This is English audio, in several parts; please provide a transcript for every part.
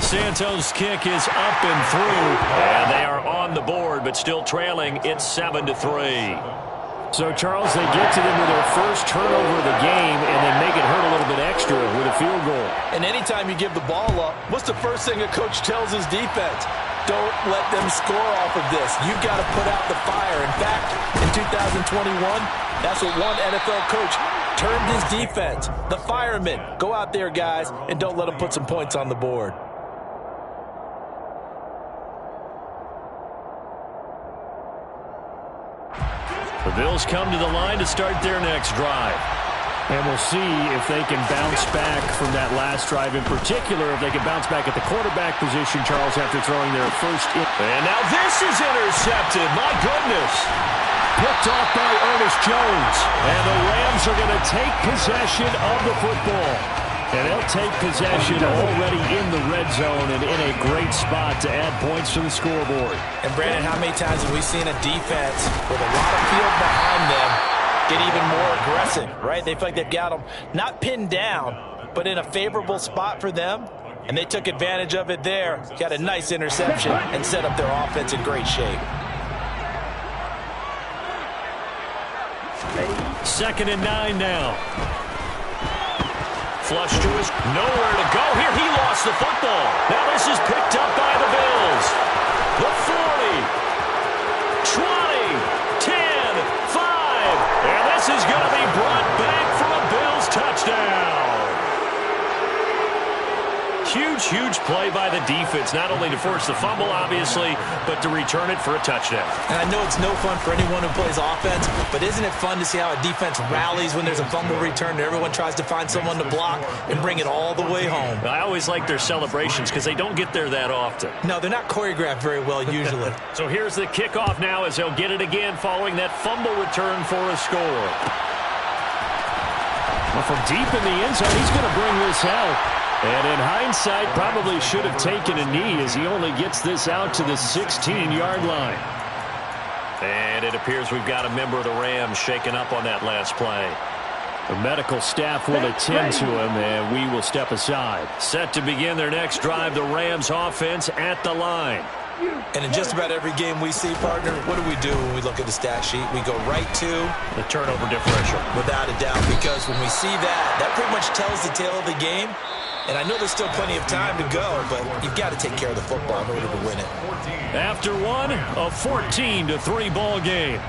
Santos' kick is up and through, and they are on the board, but still trailing. It's 7-3. So, Charles, they get to them with their first turnover of the game and then make it hurt a little bit extra with a field goal. And anytime you give the ball up, what's the first thing a coach tells his defense? Don't let them score off of this. You've got to put out the fire. In fact, in 2021, that's what one NFL coach termed his defense. The firemen. Go out there, guys, and don't let them put some points on the board. The Bills come to the line to start their next drive. And we'll see if they can bounce back from that last drive. In particular, if they can bounce back at the quarterback position, Charles, after throwing their first. And now this is intercepted. My goodness. Picked off by Ernest Jones. And the Rams are going to take possession of the football. And they'll take possession already in the red zone and in a great spot to add points to the scoreboard. And, Brandon, how many times have we seen a defense with a lot of field behind them get even more aggressive, right? They feel like they've got them not pinned down, but in a favorable spot for them, and they took advantage of it there. Got a nice interception and set up their offense in great shape. 2nd and 9 now. Flush to his, nowhere to go here. He lost the football. Now this is picked up by the Bills. The 40, 20, 10, 5. And this is going to be brought back for a Bills touchdown. Huge play by the defense, not only to force the fumble, obviously, but to return it for a touchdown. And I know it's no fun for anyone who plays offense, but isn't it fun to see how a defense rallies when there's a fumble return and everyone tries to find someone to block and bring it all the way home? I always like their celebrations because they don't get there that often. No, they're not choreographed very well usually. So here's the kickoff now as they'll get it again following that fumble return for a score. Well, from deep in the end zone, he's going to bring this out. And in hindsight, probably should have taken a knee as he only gets this out to the 16-yard line. And it appears we've got a member of the Rams shaken up on that last play. The medical staff will attend to him, and we will step aside. Set to begin their next drive, the Rams offense at the line. And in just about every game we see, partner, what do we do when we look at the stat sheet? We go right to the turnover differential. Without a doubt, because when we see that, that pretty much tells the tale of the game. And I know there's still plenty of time to go, but you've got to take care of the football in order to win it. After one, a 14-3 ball game.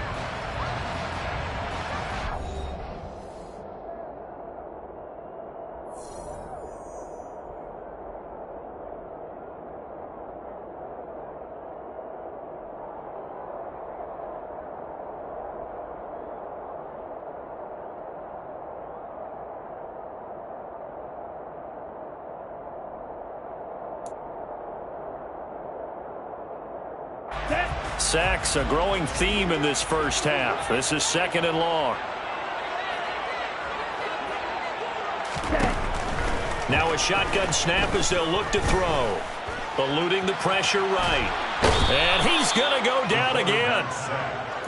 Sacks, a growing theme in this first half. This is 2nd and long. Now a shotgun snap as they'll look to throw. Eluding the pressure right. And he's going to go down again.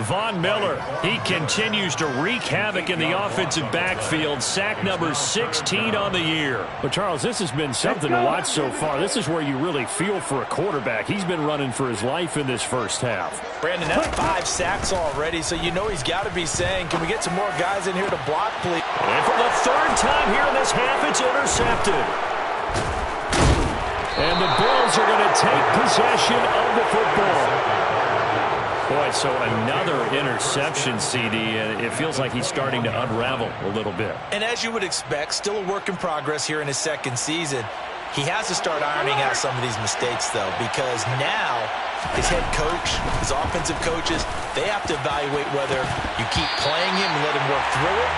Von Miller, he continues to wreak havoc in the offensive backfield. Sack number 16 on the year. But, Charles, this has been something to watch so far. This is where you really feel for a quarterback. He's been running for his life in this first half. Brandon, that's 5 sacks already, so you know he's got to be saying, can we get some more guys in here to block, please? And for the 3rd time here in this half, it's intercepted. And the Bills are going to take possession of the football. Boy, so another interception, CD, and it feels like he's starting to unravel a little bit. And as you would expect, still a work in progress here in his 2nd season. He has to start ironing out some of these mistakes, though, because now his head coach, his offensive coaches, they have to evaluate whether you keep playing him and let him work through it,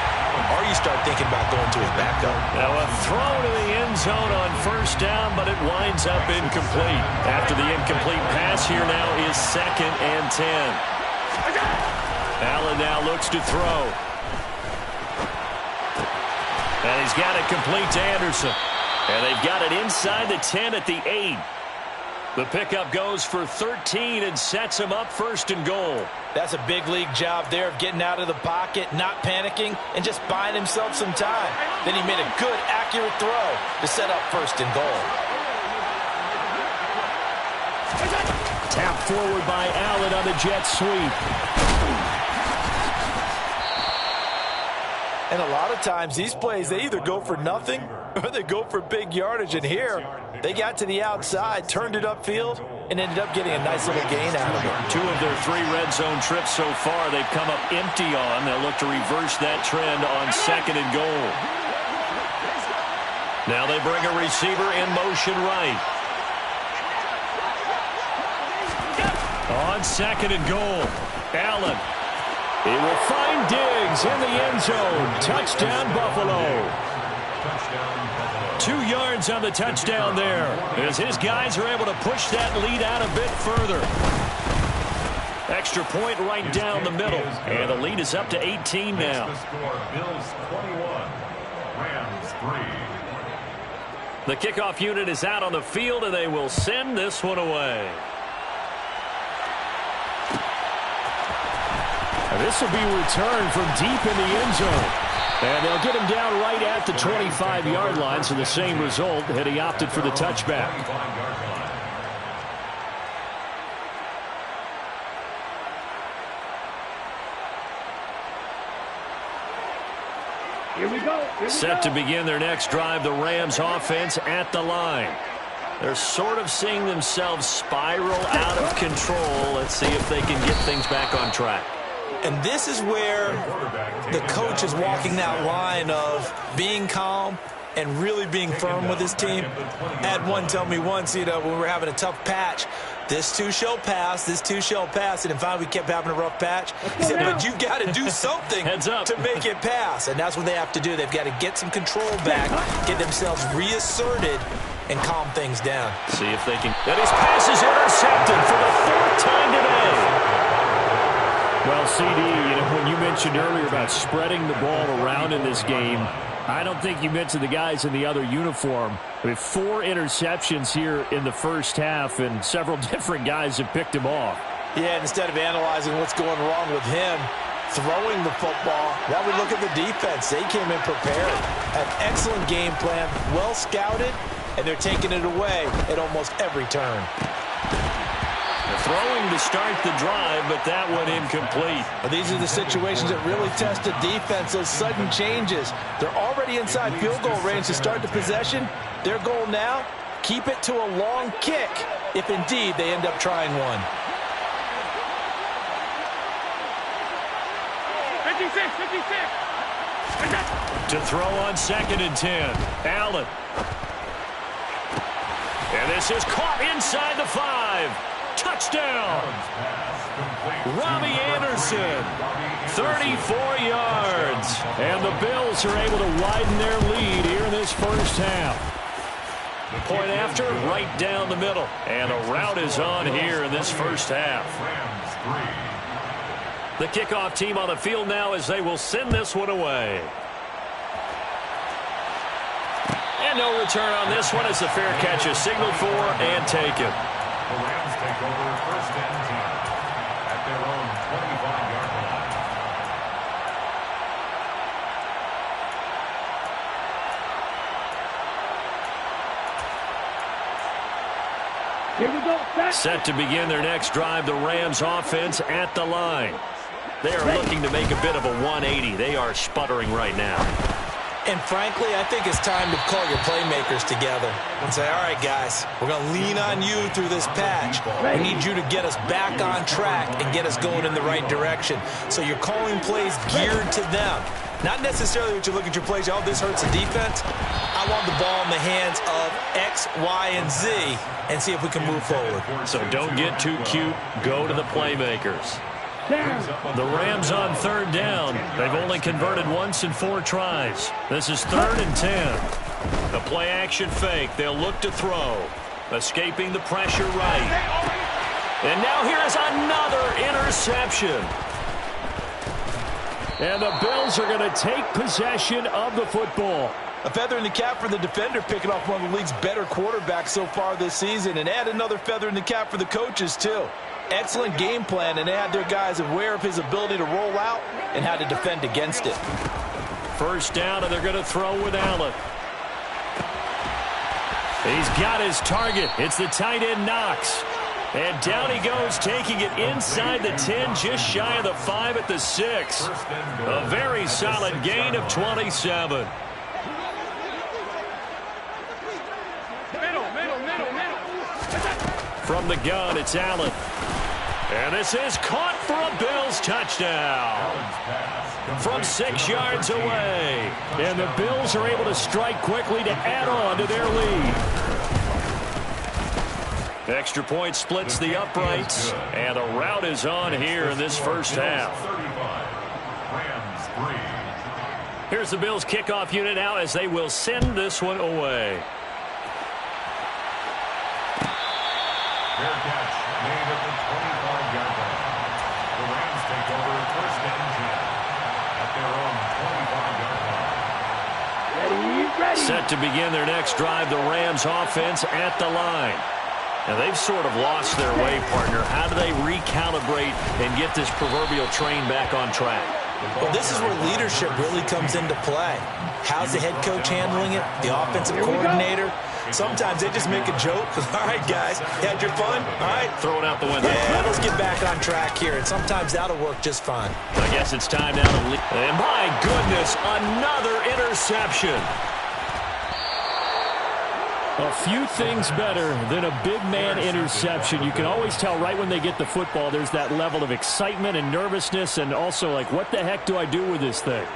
or you start thinking about going to his backup. Now a throw to the end zone on 1st down, but it winds up incomplete. After the incomplete pass, here now is 2nd and 10. Allen now looks to throw. And he's got it complete to Anderson. And they've got it inside the 10 at the 8. The pickup goes for 13 and sets him up 1st and goal. That's a big league job there of getting out of the pocket, not panicking, and just buying himself some time. Then he made a good, accurate throw to set up 1st and goal. Tapped forward by Allen on the jet sweep. And a lot of times, these plays, they either go for nothing or they go for big yardage. And here, they got to the outside, turned it upfield, and ended up getting a nice little gain out of it. 2 of their 3 red zone trips so far, they've come up empty on. They'll look to reverse that trend on 2nd and goal. Now they bring a receiver in motion right. On 2nd and goal, Allen. He will find Diggs in the end zone. Touchdown, Buffalo. 2 yards on the touchdown there, as his guys are able to push that lead out a bit further. Extra point right down the middle, and the lead is up to 18 now. Bills 21, Rams 3. The kickoff unit is out on the field, and they will send this one away. This will be returned from deep in the end zone. And they'll get him down right at the 25-yard line, so the same result, and he opted for the touchback. Here we go. Set to begin their next drive, the Rams offense at the line. They're sort of seeing themselves spiral out of control. Let's see if they can get things back on track. And this is where the coach is walking that line of being calm and really being firm with his team. I had one tell me once, when we were having a tough patch, this too shall pass, this too shall pass. And finally we kept having a rough patch. He said, but you've got to do something to make it pass. And that's what they have to do. They've got to get some control back, get themselves reasserted, and calm things down. See if they can. And his pass is intercepted for the 4th time today. Well, CD, when you mentioned earlier about spreading the ball around in this game, I don't think you mentioned the guys in the other uniform. We have 4 interceptions here in the first half, and several different guys have picked him off. Yeah, instead of analyzing what's going wrong with him, throwing the football, now we look at the defense. They came in prepared. An excellent game plan, well scouted, and they're taking it away at almost every turn. Throwing to start the drive, but that went incomplete. Well, these are the situations that really test the defense, those sudden changes. They're already inside field goal range to start the possession. Their goal now, keep it to a long kick, if indeed they end up trying one. 56. To throw on 2nd and 10, Allen. And this is caught inside the 5. Touchdown! Robbie Anderson, 34 yards. And the Bills are able to widen their lead here in this first half. Point after, right down the middle. And a rout is on here in this first half. The kickoff team on the field now as they will send this one away. And no return on this one as the fair catch is signaled for and taken. The Rams take over 1st and 10 at their own 25-yard line. Here we go. Set to begin their next drive, the Rams offense at the line. They are looking to make a bit of a 180. They are sputtering right now. And frankly, I think it's time to call your playmakers together and say, all right, guys, we're going to lean on you through this patch. We need you to get us back on track and get us going in the right direction. So you're calling plays geared to them. Not necessarily what you look at your plays, oh, this hurts the defense. I want the ball in the hands of X, Y, and Z and see if we can move forward. So don't get too cute. Go to the playmakers. The Rams on 3rd down. They've only converted once in 4 tries. This is 3rd and 10. The play action fake. They'll look to throw. Escaping the pressure right. And now here is another interception. And the Bills are going to take possession of the football. A feather in the cap for the defender, picking off one of the league's better quarterbacks so far this season. And add another feather in the cap for the coaches, too. Excellent game plan, and they had their guys aware of his ability to roll out and how to defend against it. First down, and they're going to throw with Allen. He's got his target. It's the tight end, Knox. And down he goes, taking it inside the 10, just shy of the 5 at the 6. A very solid gain of 27. From the gun, it's Allen. And this is caught for a Bills touchdown. From 6 yards away. And the Bills are able to strike quickly to add on to their lead. Extra point splits the uprights, and a rout is on here in this first half. Here's the Bills kickoff unit now as they will send this one away. Fair catch made at the 25-yard line. The Rams take over first and 10 at their own 25-yard line. Ready. Set to begin their next drive, the Rams offense at the line. Now, they've sort of lost their way, partner. How do they recalibrate and get this proverbial train back on track? Well, this is where leadership really comes into play. How's the head coach handling it? The offensive coordinator? Sometimes they just make a joke. All right, guys, you had your fun? All right. Throw it out the window. Yeah, let's get back on track here, and sometimes that'll work just fine. I guess it's time now to lead. And my goodness, another interception. A few things better than a big man interception. You can always tell right when they get the football, there's that level of excitement and nervousness, and also like, what the heck do I do with this thing?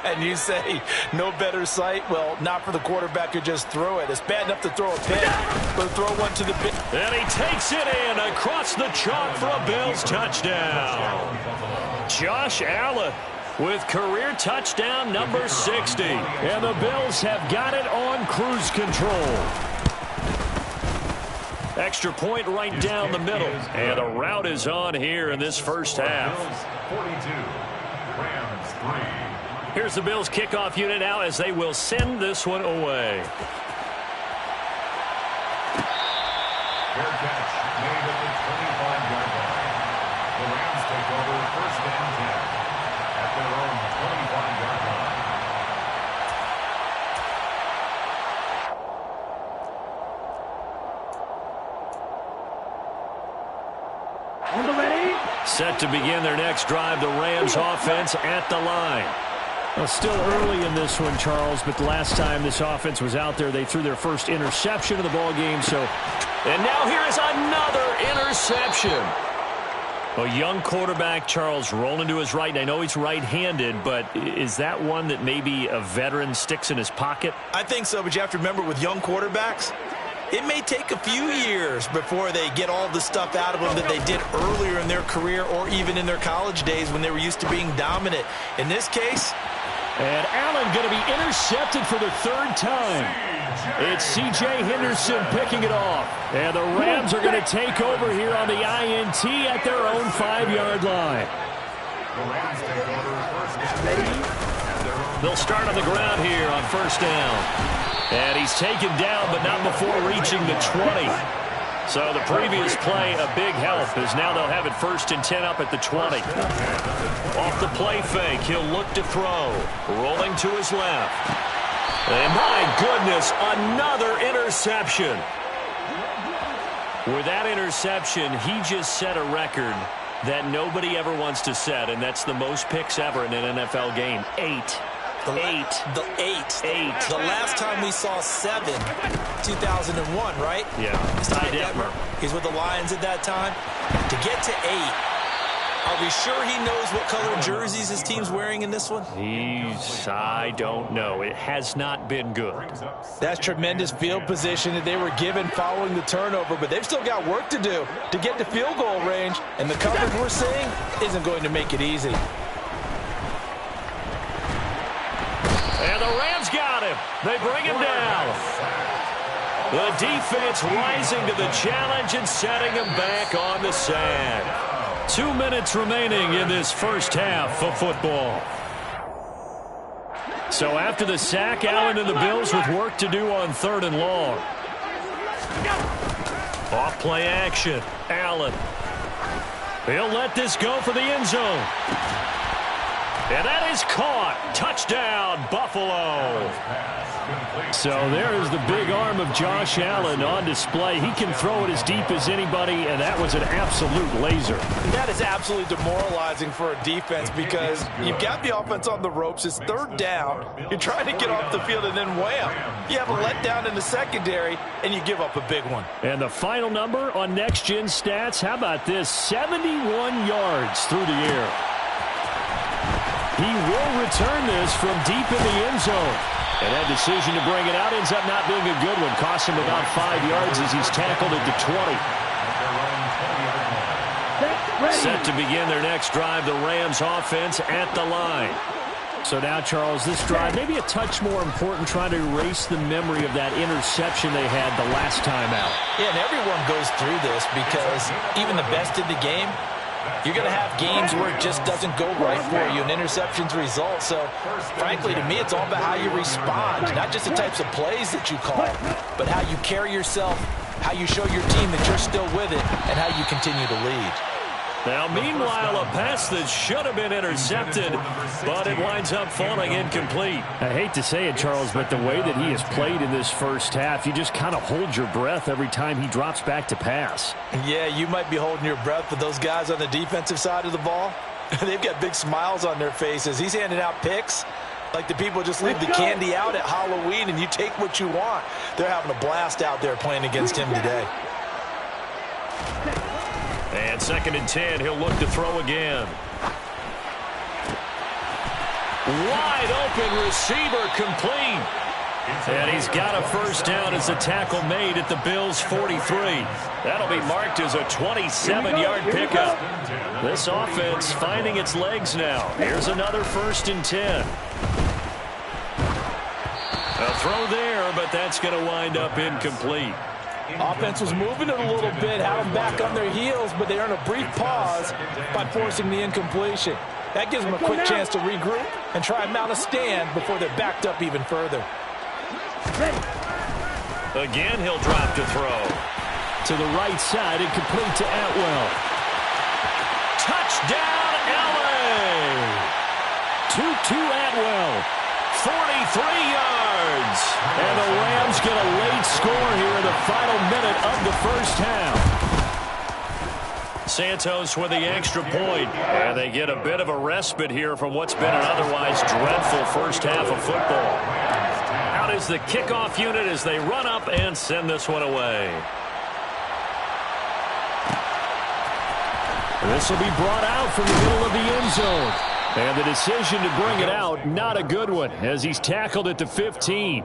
And you say, no better sight? Well, not for the quarterback who just threw it. It's bad enough to throw a pick, but throw one to the pit. And he takes it in across the chalk for a Bills touchdown. Josh Allen with career touchdown number 60. And the Bills have got it on cruise control. Extra point right down the middle. And a rout is on here in this first half. 42, Rams 3. Here's the Bills kickoff unit now as they will send this one away. Fair catch made at the 25-yard line. The Rams take over first and 10 at their own 25-yard line. Set to begin their next drive, the Rams offense at the line. Well, still early in this one, Charles, but the last time this offense was out there, they threw their first interception of the ball game. And now here is another interception. A young quarterback, Charles, rolling to his right. And I know he's right-handed, but is that one that maybe a veteran sticks in his pocket? I think so, but you have to remember with young quarterbacks, it may take a few years before they get all the stuff out of them that they did earlier in their career or even in their college days when they were used to being dominant. In this case, and Allen going to be intercepted for the third time. It's C.J. Henderson picking it off. And the Rams are going to take over here on the INT at their own 5-yard line. They'll start on the ground here on first down. And he's taken down, but not before reaching the 20. So the previous play, a big help, as now they'll have it first and 10 up at the 20. Off the play fake, he'll look to throw. Rolling to his left. And my goodness, another interception. With that interception, he just set a record that nobody ever wants to set, and that's the most picks ever in an NFL game. 8. The last time we saw 7, 2001, right? Yeah. He's tied Detmer. He's with the Lions at that time. To get to 8, are we sure he knows what color jerseys his team's wearing in this one? I don't know. It has not been good. That's tremendous field position that they were given following the turnover, but they've still got work to do to get to field goal range, and the coverage we're seeing isn't going to make it easy. And the Rams got him. They bring him down. The defense rising to the challenge and setting him back on the sand. 2 minutes remaining in this first half of football. So after the sack, Allen and the Bills with work to do on 3rd and long. Off play action. Allen. He'll let this go for the end zone. And that is caught. Touchdown, Buffalo. So there is the big arm of Josh Allen on display. He can throw it as deep as anybody, and that was an absolute laser. That is absolutely demoralizing for a defense because you've got the offense on the ropes. It's third down. You're trying to get off the field, and then wham. You have a letdown in the secondary, and you give up a big one. And the final number on Next Gen Stats, how about this? 71 yards through the air. He will return this from deep in the end zone. And that decision to bring it out ends up not being a good one. Cost him about 5 yards as he's tackled at the 20. Set to begin their next drive, the Rams offense at the line. So now, Charles, this drive maybe a touch more important, trying to erase the memory of that interception they had the last time out. Yeah, and everyone goes through this because even the best in the game, you're going to have games where it just doesn't go right for you, and interceptions result. So, frankly, to me, it's all about how you respond, not just the types of plays that you call, but how you carry yourself, how you show your team that you're still with it, and how you continue to lead. Now, meanwhile, a pass that should have been intercepted, but it winds up falling incomplete. I hate to say it, Charles, but the way that he has played in this first half, you just kind of hold your breath every time he drops back to pass. Yeah, you might be holding your breath, but those guys on the defensive side of the ball, they've got big smiles on their faces. He's handing out picks like the people just leave the candy out at Halloween and you take what you want. They're having a blast out there playing against him today. And 2nd and 10, he'll look to throw again. Wide open receiver complete. And he's got a first down as the tackle made at the Bills' 43. That'll be marked as a 27-yard pickup. This offense finding its legs now. Here's another 1st and 10. A throw there, but that's going to wind up incomplete. Offense was moving it a little bit, had them back on their heels, but they earned a brief pause by forcing the incompletion. That gives them a quick chance to regroup and try and mount a stand before they're backed up even further. Again, he'll drop to throw. To the right side and complete to Atwell. Touchdown, LA! To Atwell. 43 yards. And the Rams get a late score here in the final minute of the first half. Santos with the extra point. And they get a bit of a respite here from what's been an otherwise dreadful first half of football. Out is the kickoff unit as they run up and send this one away. This will be brought out from the middle of the end zone. And the decision to bring it out, not a good one, as he's tackled at the 15.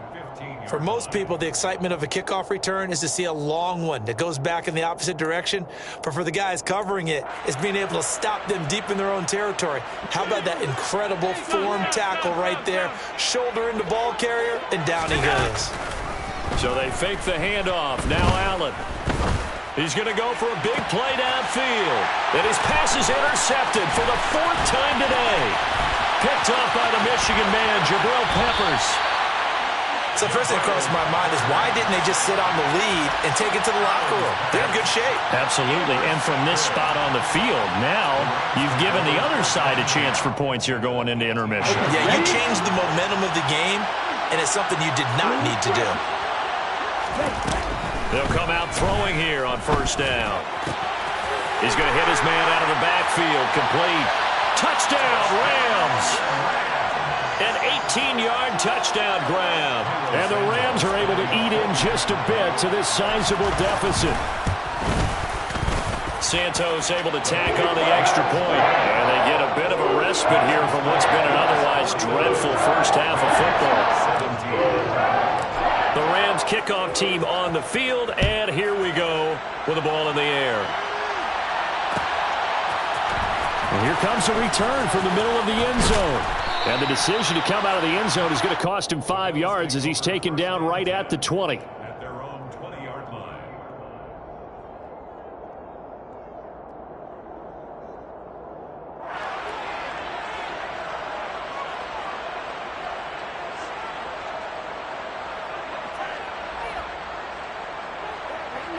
For most people, the excitement of a kickoff return is to see a long one that goes back in the opposite direction. But for the guys covering it, it's being able to stop them deep in their own territory. How about that incredible form tackle right there? Shoulder into ball carrier, and down he goes. So they fake the handoff. Now Allen. He's going to go for a big play downfield. And his pass is intercepted for the 4th time today. Picked off by the Michigan man, Jabril Peppers. So the first thing that crossed my mind is why didn't they just sit on the lead and take it to the locker room? They're in good shape. Absolutely. And from this spot on the field, now you've given the other side a chance for points here going into intermission. Yeah, you changed the momentum of the game, and it's something you did not need to do. They'll come out throwing here on 1st down. He's going to hit his man out of the backfield. Complete. Touchdown, Rams. An 18-yard touchdown grab. And the Rams are able to eat in just a bit to this sizable deficit. Santos able to tack on the extra point. And they get a bit of a respite here from what's been an otherwise dreadful first half of football. The Rams kickoff team on the field, and here we go with the ball in the air. And here comes a return from the middle of the end zone. And the decision to come out of the end zone is going to cost him 5 yards as he's taken down right at the 20. At their own 20-yard line.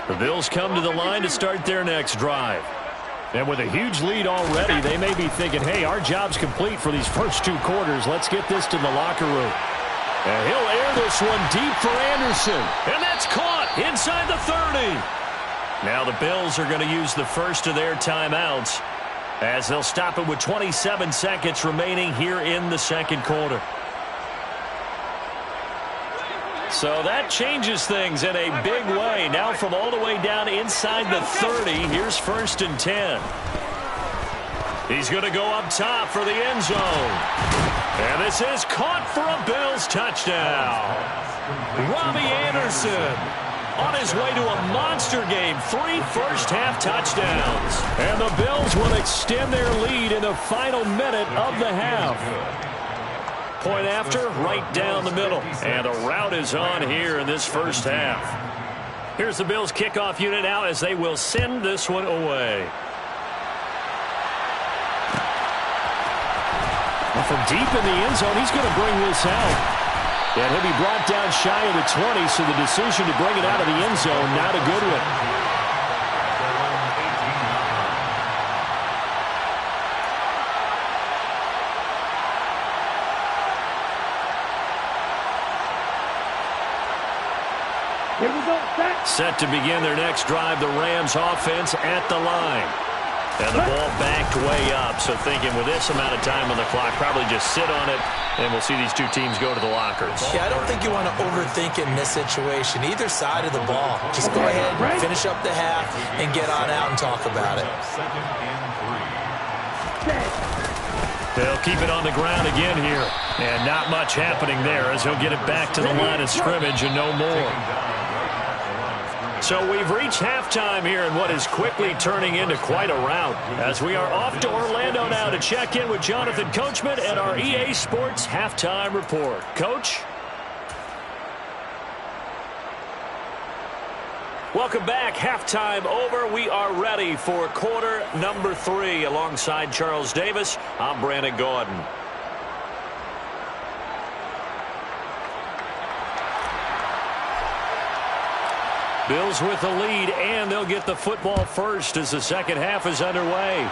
The Bills come to the line to start their next drive. And with a huge lead already, they may be thinking, hey, our job's complete for these first 2 quarters. Let's get this to the locker room. And he'll air this one deep for Anderson. And that's caught inside the 30. Now the Bills are going to use the first of their timeouts as they'll stop it with 27 seconds remaining here in the second quarter. So that changes things in a big way. Now from all the way down inside the 30, here's 1st and 10. He's going to go up top for the end zone. And this is caught for a Bills touchdown. Robbie Anderson on his way to a monster game. 3 first-half touchdowns. And the Bills will extend their lead in the final minute of the half. Point after, right down the middle. And the route is on here in this first half. Here's the Bills kickoff unit now as they will send this one away. Well, from deep in the end zone, he's going to bring this out. And he'll be brought down shy of the 20, so the decision to bring it out of the end zone, not a good one. Set to begin their next drive, the Rams offense at the line. And the ball backed way up, so thinking with this amount of time on the clock, probably just sit on it, and we'll see these two teams go to the lockers. Yeah, I don't think you want to overthink in this situation. Either side of the ball. Just go ahead, finish up the half, and get on out and talk about it. They'll keep it on the ground again here. And not much happening there as he'll get it back to the line of scrimmage and no more. So we've reached halftime here in what is quickly turning into quite a rout as we are off to Orlando now to check in with Jonathan Coachman and our EA Sports Halftime Report. Coach? Welcome back. Halftime over. We are ready for quarter number 3. Alongside Charles Davis, I'm Brandon Gordon. Bills with the lead, and they'll get the football first as the second half is underway.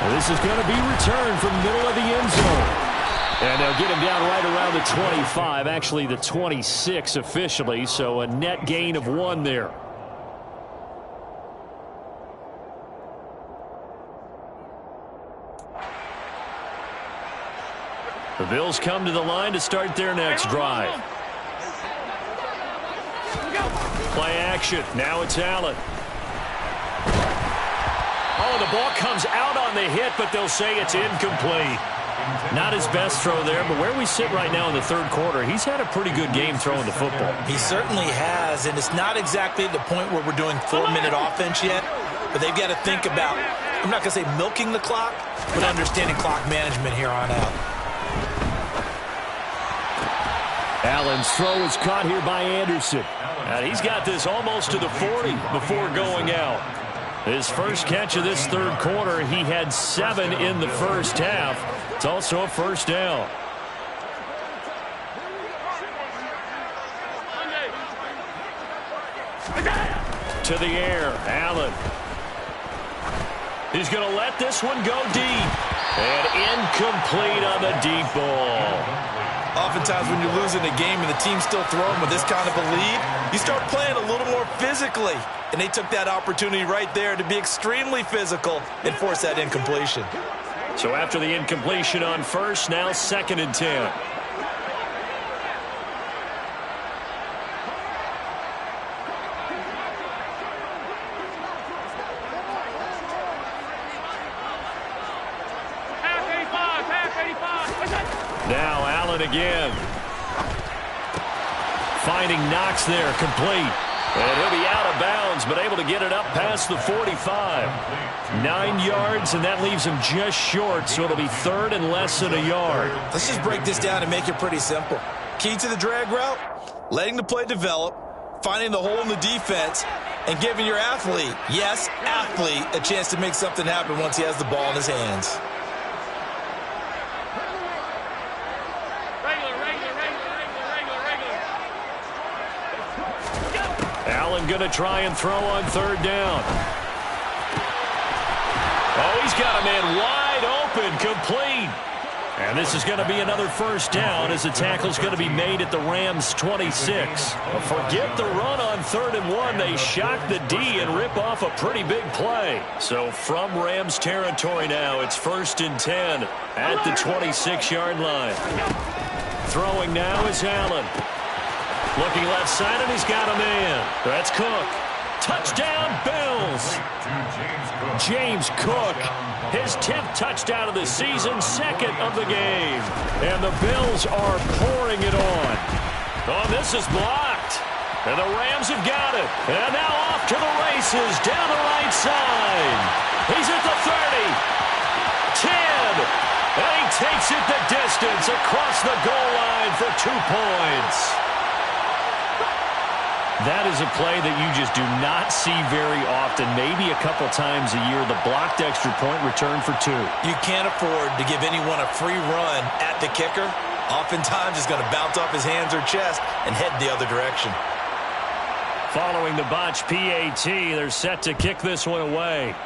Well, this is going to be returned from the middle of the end zone. And they'll get him down right around the 25, actually the 26 officially, so a net gain of 1 there. The Bills come to the line to start their next drive. Play action. Now it's Allen. Oh, the ball comes out on the hit, but they'll say it's incomplete. Not his best throw there, but where we sit right now in the third quarter, he's had a pretty good game throwing the football. He certainly has, and it's not exactly at the point where we're doing 4-minute offense yet, but they've got to think about, I'm not going to say milking the clock, but understanding clock management here on out. Allen's throw is caught here by Anderson. And he's got this almost to the 40 before going out. His first catch of this third quarter, he had 7 in the first half. It's also a first down. To the air, Allen. He's going to let this one go deep. And incomplete on the deep ball. Oftentimes when you're losing a game and the team's still throwing with this kind of a lead, you start playing a little more physically. And they took that opportunity right there to be extremely physical and force that incompletion. So after the incompletion on first, now 2nd and 10. Now Allen again. Finding Knox there, complete. And he'll be out of bounds, but able to get it up past the 45. 9 yards, and that leaves him just short, so it'll be 3rd and less than a yard. Let's just break this down and make it pretty simple. Key to the drag route, letting the play develop, finding the hole in the defense, and giving your athlete, yes, athlete, a chance to make something happen once he has the ball in his hands. Allen going to try and throw on 3rd down. Oh, he's got a man wide open, complete. And this is going to be another first down as the tackle's going to be made at the Rams' 26. Forget the run on 3rd and 1. They shock the D and rip off a pretty big play. So from Rams territory now, it's 1st and 10 at the 26-yard line. Throwing now is Allen. Looking left side, and he's got a man. That's Cook. Touchdown, Bills. James Cook, his 10th touchdown of the season, 2nd of the game. And the Bills are pouring it on. Oh, this is blocked. And the Rams have got it. And now off to the races down the right side. He's at the 30. 10. And he takes it the distance across the goal line for 2 points. That is a play that you just do not see very often. Maybe a couple times a year, the blocked extra point return for 2. You can't afford to give anyone a free run at the kicker. Oftentimes, he's going to bounce off his hands or chest and head the other direction. Following the botch PAT, they're set to kick this one away.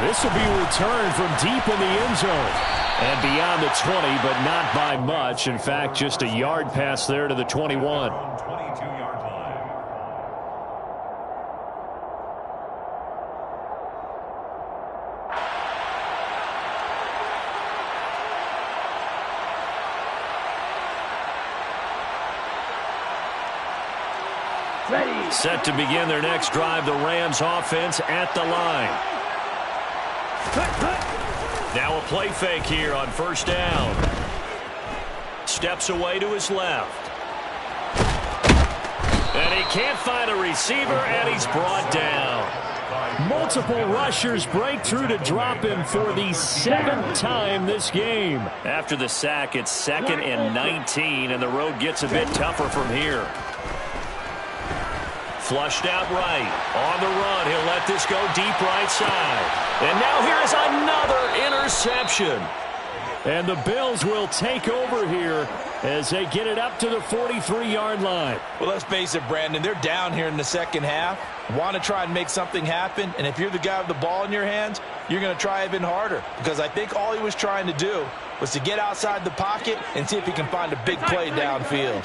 This will be returned from deep in the end zone. And beyond the 20, but not by much. In fact, just a yard pass there to the 21. 22-yard line. Ready. Set to begin their next drive, the Rams offense at the line. Now a play fake here on 1st down. Steps away to his left. And he can't find a receiver, and he's brought down. Multiple rushers break through to drop him for the 7th time this game. After the sack, it's 2nd and 19, and the road gets a bit tougher from here. Flushed out right. On the run, he'll let this go deep right side. And now here is another interception. And the Bills will take over here as they get it up to the 43-yard line. Well, let's face it, Brandon. They're down here in the second half. Want to try and make something happen. And if you're the guy with the ball in your hands, you're going to try even harder. Because I think all he was trying to do was to get outside the pocket and see if he can find a big play downfield.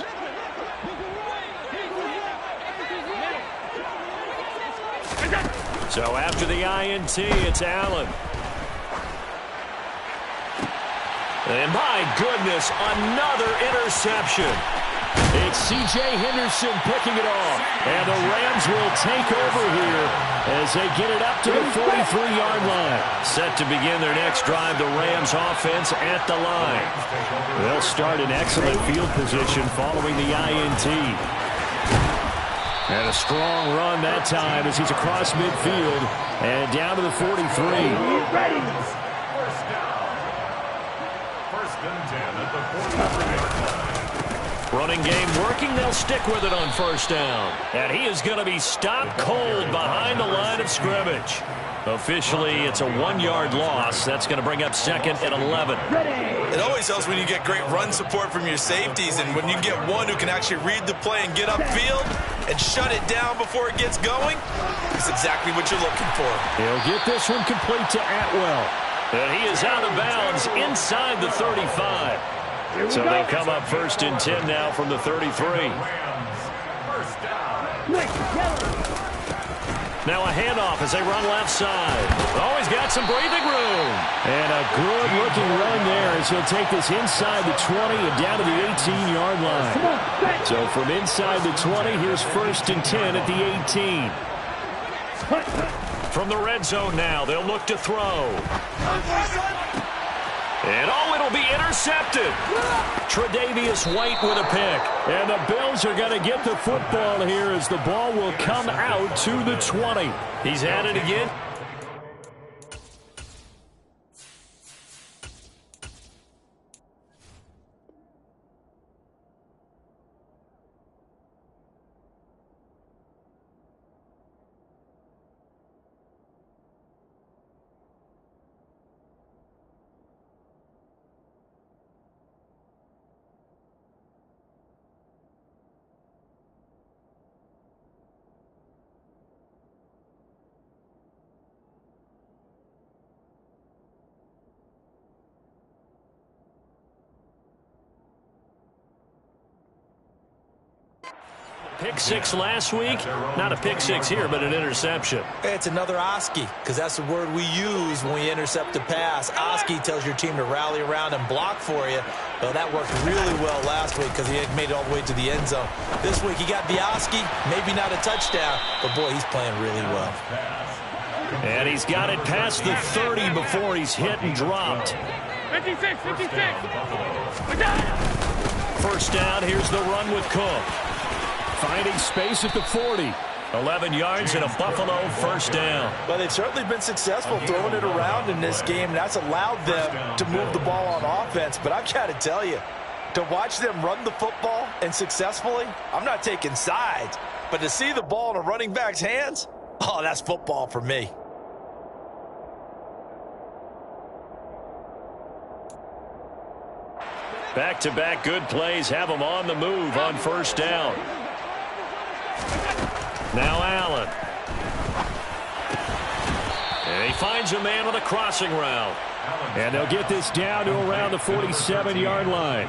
So after the INT, it's Allen. And my goodness, another interception. It's C.J. Henderson picking it off. And the Rams will take over here as they get it up to the 43-yard line. Set to begin their next drive, the Rams offense at the line. They'll start in excellent field position following the INT. And a strong run that time as he's across midfield and down to the 43. Ready. First down. 1st and 10 at the 43-yard line. Running game working. They'll stick with it on 1st down. And he is going to be stopped cold behind the line of scrimmage. Officially, it's a 1-yard loss. That's going to bring up 2nd and 11. It always helps when you get great run support from your safeties, and when you get one who can actually read the play and get upfield and shut it down before it gets going, it's exactly what you're looking for. He'll get this one complete to Atwell. And he is out of bounds inside the 35. So they'll come up 1st and 10 now from the 33. First down. Now a handoff as they run left side. Oh, he's got some breathing room. And a good-looking run there as he'll take this inside the 20 and down to the 18-yard line. So from inside the 20, here's 1st and 10 at the 18. From the red zone now, they'll look to throw. And oh, it'll be intercepted. Tre'Davious White with a pick. And the Bills are going to get the football here as the ball will come out to the 20. He's at it again. Pick six last week. Not a pick six here, but an interception. It's another Oski, because that's the word we use when we intercept a pass. Oski tells your team to rally around and block for you. Well, that worked really well last week because he had made it all the way to the end zone. This week he got the Oski, maybe not a touchdown, but boy, he's playing really well. And he's got it past the 30 before he's hit and dropped. 56. First down, here's the run with Cook. Finding space at the 40. 11 yards and a Buffalo first down. But they've certainly been successful throwing it around in this game, and that's allowed them to move the ball on offense. But I've got to tell you, to watch them run the football and successfully, I'm not taking sides, but to see the ball in a running back's hands, oh, that's football for me. Back-to-back good plays have them on the move on first down. Now Allen. And he finds a man on the crossing route. And they'll get this down to around the 47-yard line.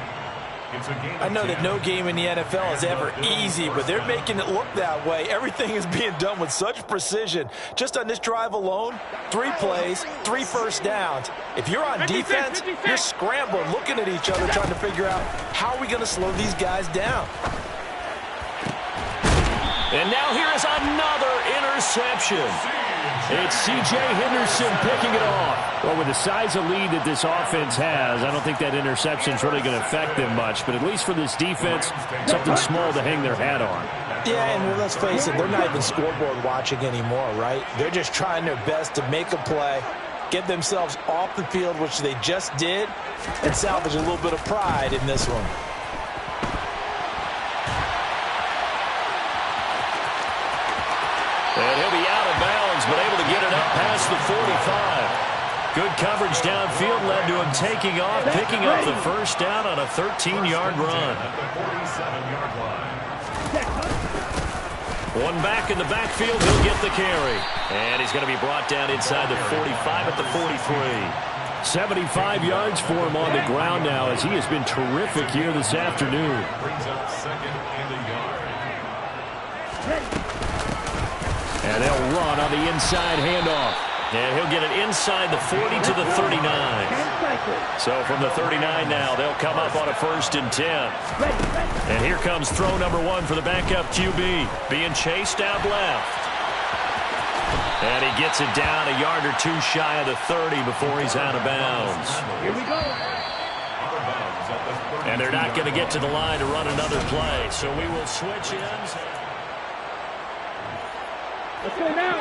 I know that no game in the NFL is ever easy, but they're making it look that way. Everything is being done with such precision. Just on this drive alone, 3 plays, 3 first downs. If you're on defense, you're scrambling, looking at each other, trying to figure out how are we going to slow these guys down. And now here is another interception. It's C.J. Henderson picking it off. Well, with the size of lead that this offense has, I don't think that interception is really going to affect them much. But at least for this defense, something small to hang their hat on. Yeah, and let's face it, they're not even scoreboard watching anymore, right? They're just trying their best to make a play, get themselves off the field, which they just did, and salvage a little bit of pride in this one. And he'll be out of bounds, but able to get it up past the 45. Good coverage downfield led to him taking off, picking up the first down on a 13-yard run. One back in the backfield, he'll get the carry. And he's going to be brought down inside the 45 at the 43. 75 yards for him on the ground now, as he has been terrific here this afternoon. Brings up second and a yard. And they'll run on the inside handoff. And he'll get it inside the 40 to the 39. So from the 39 now, they'll come up on a 1st and 10. And here comes throw number 1 for the backup QB. Being chased out left. And he gets it down a yard or 2 shy of the 30 before he's out of bounds. Here we go. And they're not going to get to the line to run another play. So we will switch ends. Let's go now.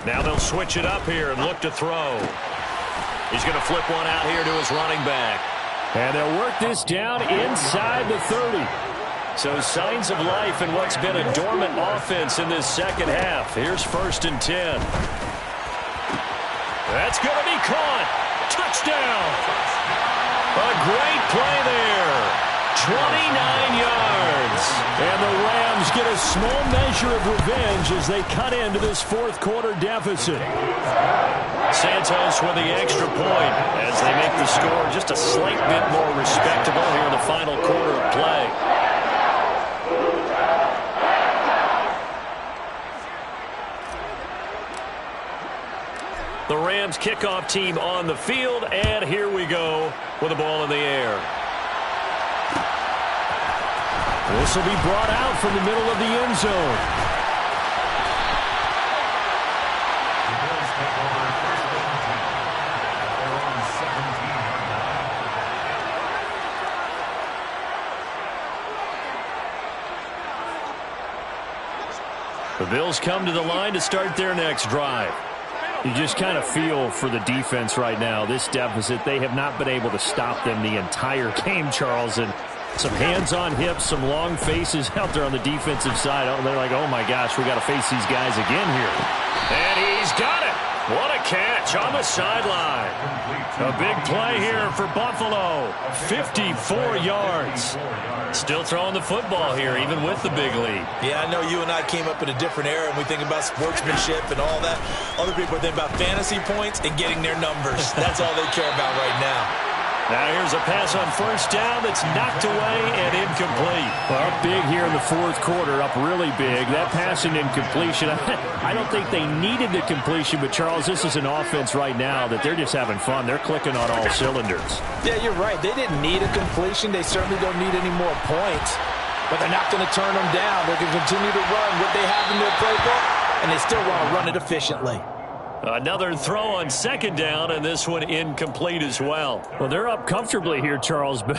Now they'll switch it up here and look to throw. He's going to flip one out here to his running back. And they'll work this down inside the 30. So signs of life in what's been a dormant offense in this second half. Here's 1st and 10. That's going to be caught. Touchdown. A great play there. 29 yards. And the Rams get a small measure of revenge as they cut into this 4th quarter deficit. Santos with the extra point as they make the score just a slight bit more respectable here in the final quarter of play. The Rams kickoff team on the field, and here we go with the ball in the air. This will be brought out from the middle of the end zone. The Bills take over 1st and 10. They're on 17-yard line. The Bills come to the line to start their next drive. You just kind of feel for the defense right now. This deficit, they have not been able to stop them the entire game, Charles. And some hands on hips, some long faces out there on the defensive side. Oh, they're like, oh, my gosh, we got to face these guys again here. And he's got it. What a catch on the sideline. A big play here for Buffalo. 54 yards. Still throwing the football here, even with the big lead. Yeah, I know you and I came up in a different era, and we think about sportsmanship and all that. Other people are thinking about fantasy points and getting their numbers. That's all they care about right now. Now here's a pass on first down that's knocked away and incomplete. Well, up big here in the fourth quarter, up really big. That pass and incompletion, I don't think they needed the completion, but Charles, this is an offense right now that they're just having fun. They're clicking on all cylinders. Yeah, you're right. They didn't need a completion. They certainly don't need any more points, but they're not going to turn them down. They're going to continue to run what they have in their playbook, and they still want to run it efficiently. Another throw on second down, and this one incomplete as well. Well, they're up comfortably here, Charles, but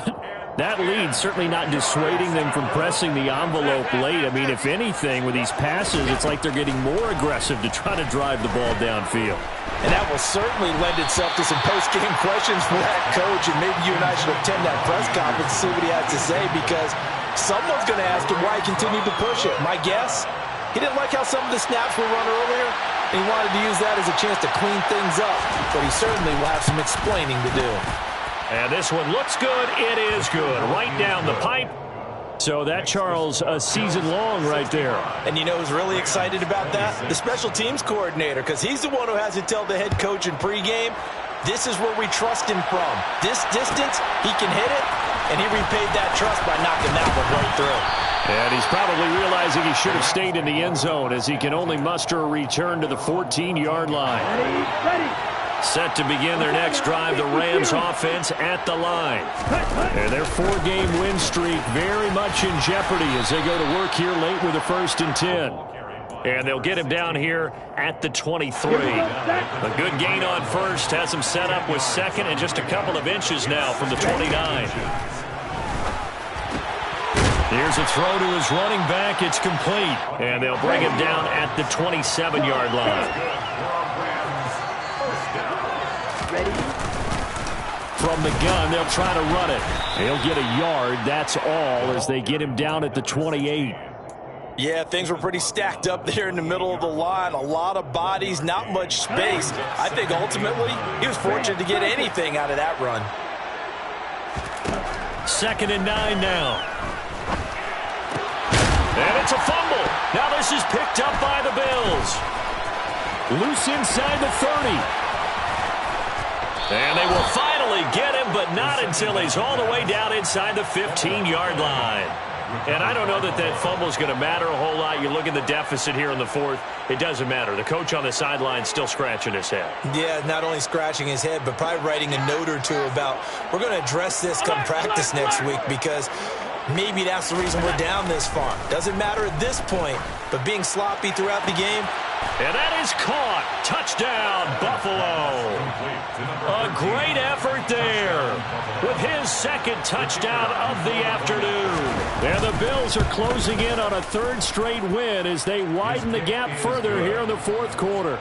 that lead certainly not dissuading them from pressing the envelope late. I mean, if anything, with these passes, it's like they're getting more aggressive to try to drive the ball downfield. And that will certainly lend itself to some post-game questions for that coach, and maybe you and I should attend that press conference and see what he has to say, because someone's going to ask him why he continued to push it. My guess, he didn't like how some of the snaps were run earlier. He wanted to use that as a chance to clean things up, but he certainly will have some explaining to do. And this one looks good. It is good. Right down the pipe. So that, Charles, a season long right there. And you know who's really excited about that? The special teams coordinator, because he's the one who has to tell the head coach in pregame, this is where we trust him from. This distance, he can hit it, and he repaid that trust by knocking that one right through. And he's probably realizing he should have stayed in the end zone as he can only muster a return to the 14-yard line. Ready. Set to begin their next drive, the Rams offense at the line. And their 4-game win streak very much in jeopardy as they go to work here late with a 1st and 10. And they'll get him down here at the 23. A good gain on first, has him set up with second and just a couple of inches now from the 29. Here's a throw to his running back. It's complete. And they'll bring him down at the 27-yard line. From the gun, they'll try to run it. He'll get a yard. That's all as they get him down at the 28. Yeah, things were pretty stacked up there in the middle of the line. A lot of bodies, not much space. I think ultimately he was fortunate to get anything out of that run. 2nd and 9 now. And it's a fumble. Now this is picked up by the Bills. Loose inside the 30. And they will finally get him, but not until he's all the way down inside the 15-yard line. And I don't know that that fumble is going to matter a whole lot. You look at the deficit here in the 4th. It doesn't matter. The coach on the sideline still scratching his head. Yeah, not only scratching his head, but probably writing a note or two about, we're going to address this come practice next week, because maybe that's the reason we're down this far. Doesn't matter at this point, but being sloppy throughout the game. And that is caught. Touchdown, Buffalo. A great effort there with his 2nd touchdown of the afternoon. And the Bills are closing in on a 3rd straight win as they widen the gap further here in the 4th quarter.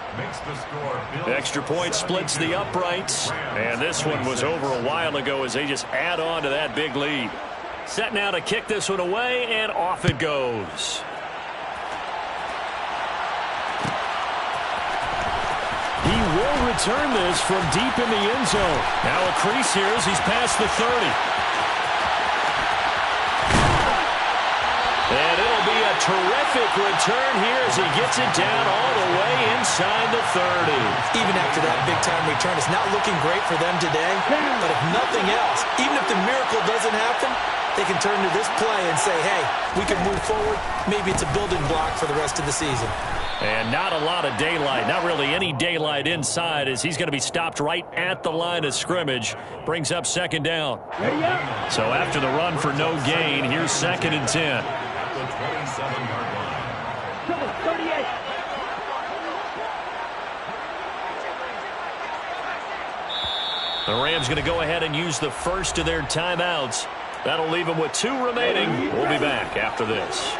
Extra point splits the uprights. And this one was over a while ago as they just add on to that big lead. Set now to kick this one away, and off it goes. He will return this from deep in the end zone. Now a crease here as he's past the 30. And it'll be a terrific return here as he gets it down all the way inside the 30. Even after that big-time return, it's not looking great for them today. But if nothing else, even if the miracle doesn't happen, they can turn to this play and say, hey, we can move forward. Maybe it's a building block for the rest of the season. And not a lot of daylight, not really any daylight inside as he's going to be stopped right at the line of scrimmage. Brings up 2nd down. So after the run for no gain, here's 2nd and 10. The 27-yard line. 38. The Rams going to go ahead and use the first of their timeouts. That'll leave them with 2 remaining. We'll be back after this.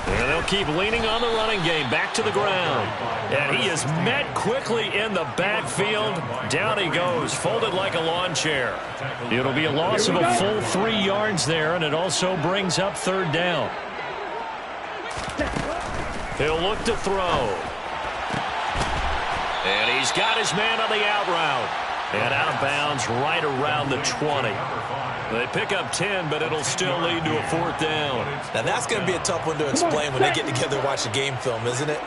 And they'll keep leaning on the running game. Back to the ground. And he is met quickly in the backfield. Down he goes, folded like a lawn chair. It'll be a loss of a full 3 yards there, and it also brings up 3rd down. He'll look to throw. And he's got his man on the out route. And out of bounds right around the 20. They pick up 10, but it'll still lead to a 4th down. Now that's going to be a tough one to explain when they get together and watch the game film, isn't it?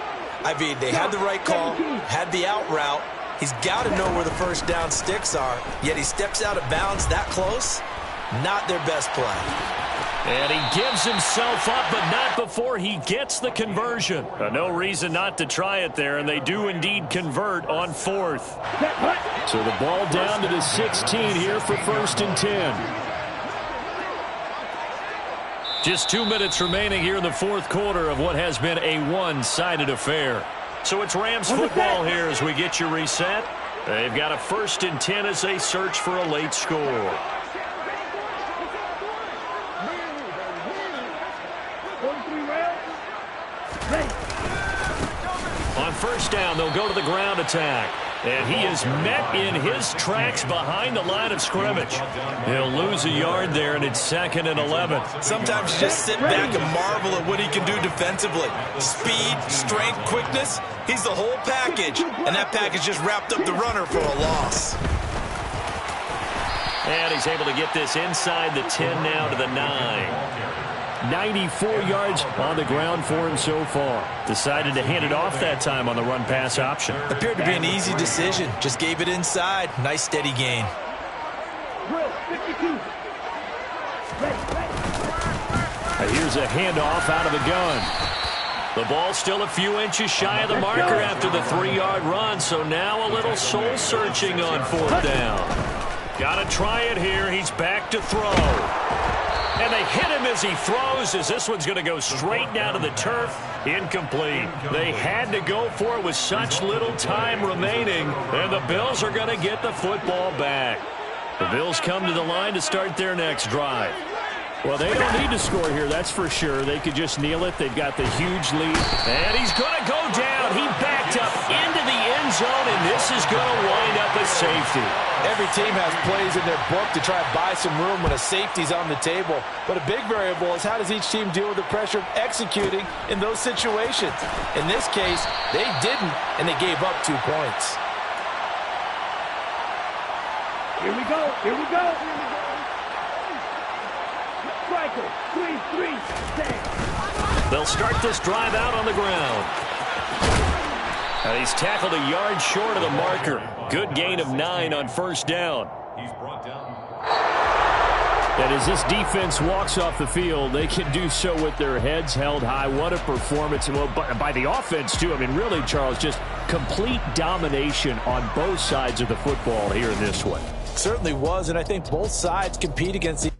I mean, they had the right call, had the out route. He's got to know where the first down sticks are, yet he steps out of bounds that close. Not their best play. And he gives himself up, but not before he gets the conversion. No reason not to try it there, and they do indeed convert on fourth. So the ball down to the 16 here for 1st and 10. Just 2 minutes remaining here in the fourth quarter of what has been a one-sided affair. So it's Rams football here as we get you reset. They've got a 1st and 10 as they search for a late score. On first down, they'll go to the ground attack. And he is met in his tracks behind the line of scrimmage. He'll lose a yard there, and it's 2nd and 11. Sometimes you just sit back and marvel at what he can do defensively. Speed, strength, quickness. He's the whole package. And that package just wrapped up the runner for a loss. And he's able to get this inside the 10 now to the 9. 94 yards on the ground for him so far. Decided to hand it off that time on the run-pass option. Appeared to be an easy decision. Just gave it inside. Nice steady gain. Here's a handoff out of the gun. The ball still a few inches shy of the marker after the 3-yard run, so now a little soul-searching on 4th down. Got to try it here. He's back to throw. And they hit him as he throws, as this one's going to go straight down to the turf. Incomplete. They had to go for it with such little time remaining, and the Bills are going to get the football back. The Bills come to the line to start their next drive. Well, they don't need to score here, that's for sure. They could just kneel it. They've got the huge lead. And he's going to go down. He backed up into the end zone, and this is going to wind up a safety. Every team has plays in their book to try and buy some room when a safety's on the table. But a big variable is how does each team deal with the pressure of executing in those situations. In this case, they didn't, and they gave up 2 points. Here we go. Here we go. Striker, 3-3-10. They'll start this drive out on the ground. And he's tackled a yard short of the marker. Good gain of 9 on 1st down. He's brought down. And as this defense walks off the field, they can do so with their heads held high. What a performance. Well, by the offense, too. I mean, really, Charles, just complete domination on both sides of the football here in this one. Certainly was, and I think both sides compete against